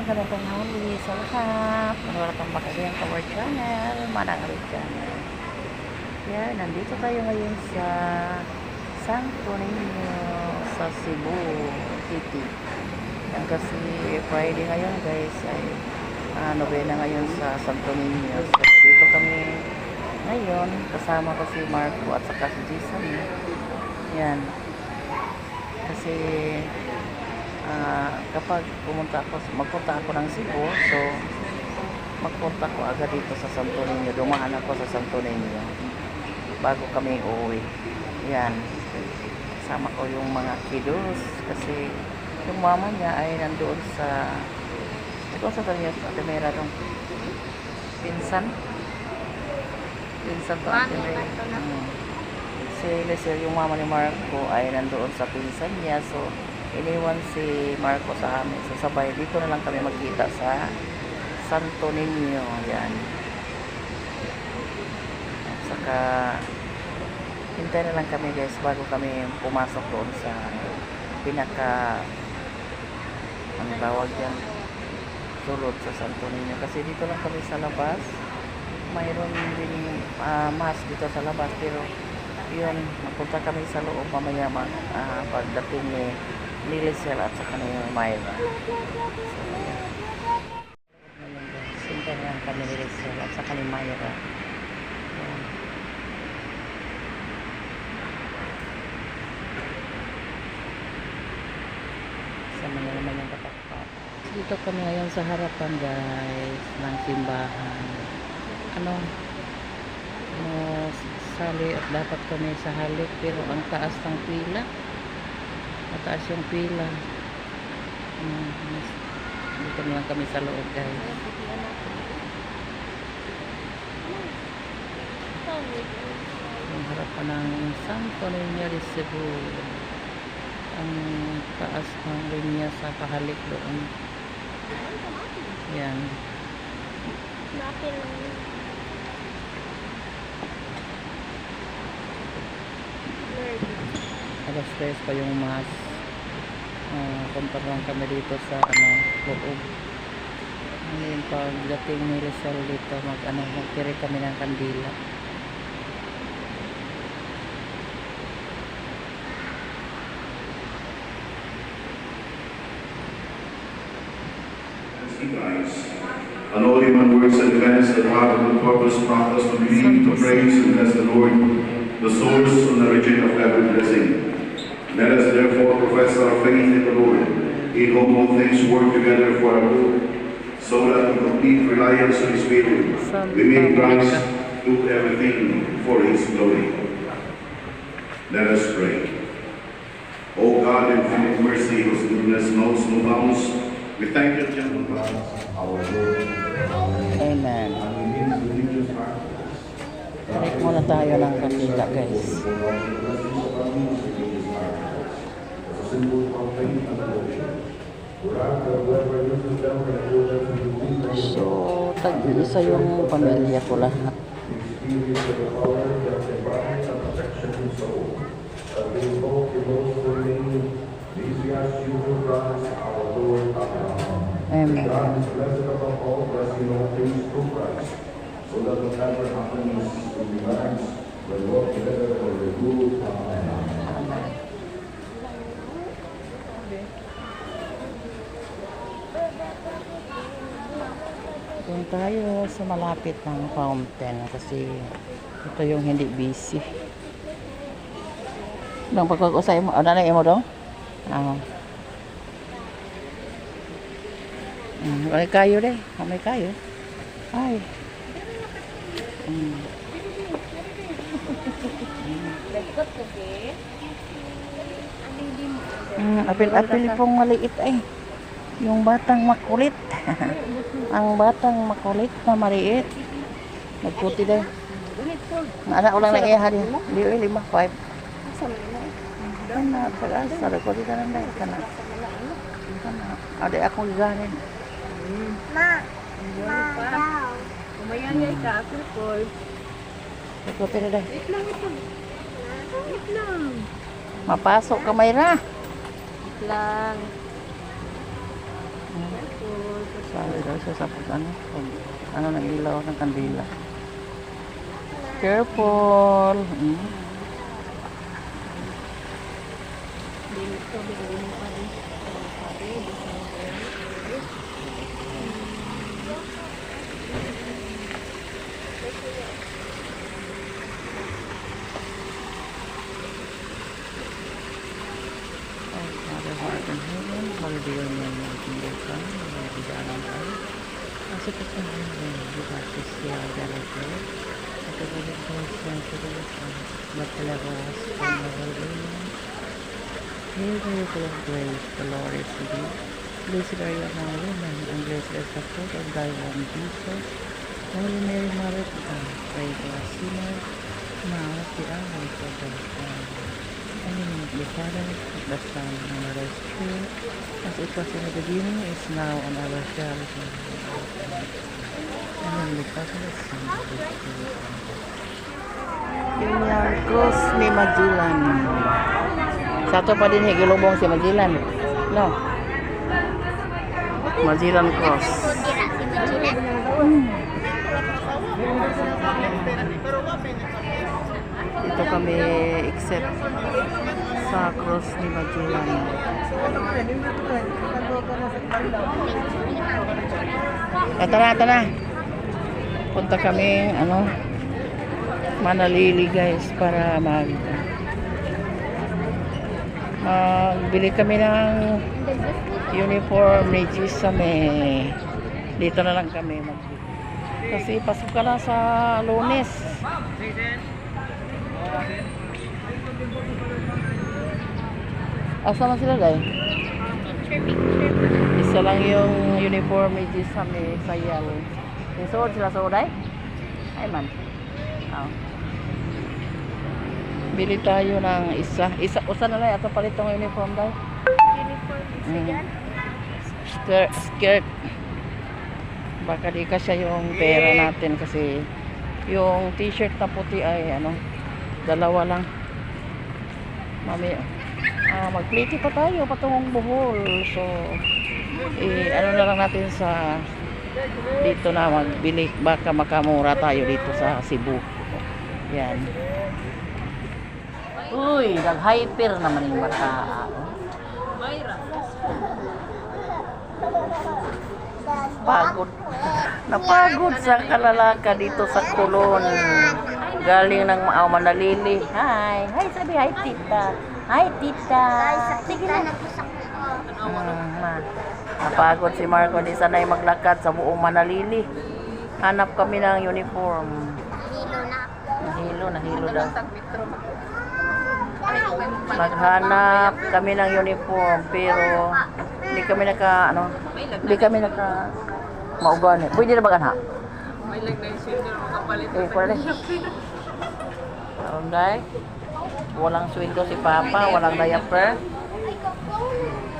magandang tanghali sa lahat. Welcome back again to our channel, Manang Red Channel. Yan, nandito tayo ngayon sa Santo Niño sa Cebu City. Yan kasi Friday ngayon guys, ay novena ngayon sa Santo Niño. So dito kami ngayon, kasama ko si Marco at saka si Jason. Yan. Kasi kapag magpunta ako ng Cebu, so magpunta ko agad dito sa Santo Niño. Dumaan ako sa Santo Niño bago kami uuwi. Yan, sama ko yung mga kiddos kasi yung mama niya ay nandoon sa Atimera dong pinsan to Atimera. Si Leslie, yung mama ni Marco ay nandoon sa pinsan niya, so iniwan si Marco sa amin. So sabay dito na lang kami magkita sa Santo Niño. Yan. At saka hintay na lang kami guys bago kami pumasok doon sa pinaka ang tawag yan, sulod sa Santo Niño. Kasi dito lang kami sa labas. Mayroon din mas dito sa labas, pero yun, magpunta kami sa loob mamaya pagdating ni Lisel at saka ni Myra. So, yan. Sinta lang kami ni Lisel at saka ni Myra. Yan. Sama na naman yung katakpat. Dito kami ngayon sa harapan guys ng simbahan. Sali at dapat kami sa halik, pero ang taas ng pila. Mataas yung pila. Dito na lang kami sa loob guys. Yung harapan ng Santo Niño de Cebu. Ang taas ng linya sa pahalik doon. Yan. Alas 3 pa yung mas. Punta lang kami dito sa loob. Ngayon pagdating ni Rizal dito magtiri kami ng kandila. An holy man works and events that have a good purpose prompt us to believe, to praise and bless the Lord, the source and origin of every blessing. Let us therefore profess our faith in the Lord, in whom all things work together for our good, so that in complete reliance on His Spirit, we may Christ do everything for His glory. Let us pray. O God, infinite mercy, whose goodness knows no bounds, we thank you, gentle God, our Lord. Amen. Balik muna tayo ng kandila guys. So, tag-isa yung pamilya ko lahat. Amen. So that whatever happens to be nice, we work together for the good. Amen. Doon tayo sa malapit ng fountain kasi ito yung hindi busy. Dong pagkag-usay mo, ano mo dong? May kayo deh, may kayo. Ay. Apil-apil pong maliit ay. Yung batang makulit. Ang batang makulit na maliit. Nagputi dahil. Anak ulang na iyahan yun. Di 5. Kana, pag-asa. Nagputi ka na dahil. Kana. Ada akong ganin. Ma daw. Kumayan niya ika-apil ko. Nagputi na dahil. Wait lang ito. Wait lang. Mapasok ka, Mayra. Wait lang. Sabi daw siya sa ano ng ilaw ng kandila. Careful. Holiday niya yung tindakan, nagbigalan tayo. Kasi kasi diba, siya ganito. At kagulit ko siya sa matalavas, pang-holiday. Here we full of grace, the Lord is with you. Blessed are you among women, and blessed is the fruit of thy womb, Jesus. Holy Mary, Mother of God, pray for us sinners, now at the hour of our death. And in the name of the Father, the Son, and the Holy Spirit, as it was in the beginning, is now, and ever shall be. And in the Father, the Son, and the Holy Spirit. Yung cross ni Magellan. Sa ito pa din higilubong si Magellan. No? Magellan Cross. Ito kami except sa cross ni Magellan. Ito na. Punta kami, Manalili guys, para magbili kami ng uniform ni Gisame. Dito na lang kami magbili. Kasi pasok ka na sa Lunes. Asa na sila dahil? Isa lang yung uniform ni Gisame Sayal. Isuod sila sa uday? Ay man. Bili tayo ng isa usa na lang ato palit tong uniform dai. Uniform Skirt. Baka di kasya yung pera natin kasi yung t-shirt na puti ay dalawa lang. Mami, magpliti pa tayo patungong Bohol. So na lang natin sa dito na magbili, baka makamura tayo dito sa Cebu. Yan. Uy, nag-hyper naman yung bata. Pagod. Napagod sa kalalaka dito sa Kulon. Galing ng Manalili. Hi. Hi, sabi. Hi, tita. Hi, tita. Sige na. Napagod si Marco. Di sanay maglakad sa buong Manalili. Hanap kami ng uniform. Nahilo daw. Maghanap kami ng uniform pero hindi kami naka maugan. Pwede na ba ganha? May lag na sweldo makapalit. Pwede. Okay. Walang sweldo si Papa, walang diaper.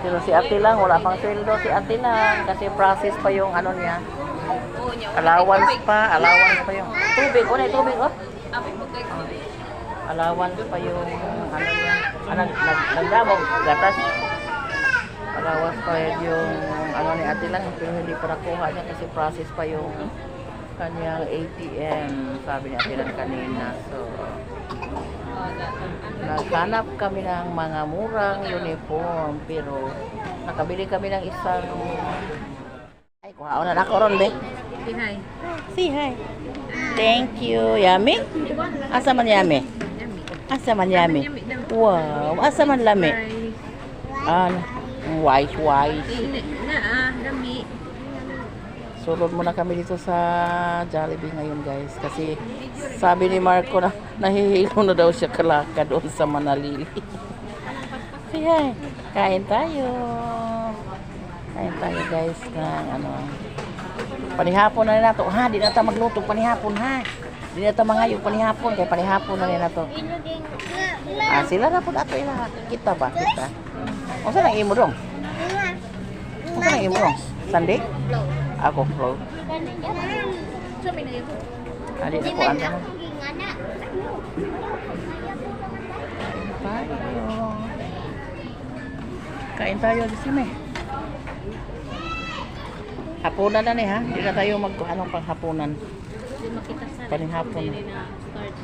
Pero si Ate lang, wala pang sweldo si Ate lang kasi process pa yung niya. Allowance pa yung tubig. Tubig. Allowance pa yung niya. Nagdamog gatas. Allowance pa yung ni Ate lang pero hindi pa nakuha niya kasi process pa yung kanyang ATM, sabi ni Ate lang kanina. So naghanap kami ng mga murang uniform pero nakabili kami ng isang kuhaon na ako ron, be. Say hi. Thank you. Yummy? Asa man yummy? Wow. Asa man lami? White. Dami. Sulod muna kami dito sa Jollibee ngayon guys. Kasi sabi ni Marco na nahihilo na daw siya kalakad doon sa Manalili. Sige, kain tayo guys ng panihapon na nato. Ha, di na tayo magluto panihapon ha. Di na tayo mangayog panihapon. Kaya panihapon na nato. Sila na po ato ila. Kita ba? O saan ang imo dong? Sunday? Ako flow. Adi na po anda na. Kain tayo di sini. Hapunan na ni ha. Hindi na tayo magkuhanong panghapunan. Hindi makita sa Panghapon. na start.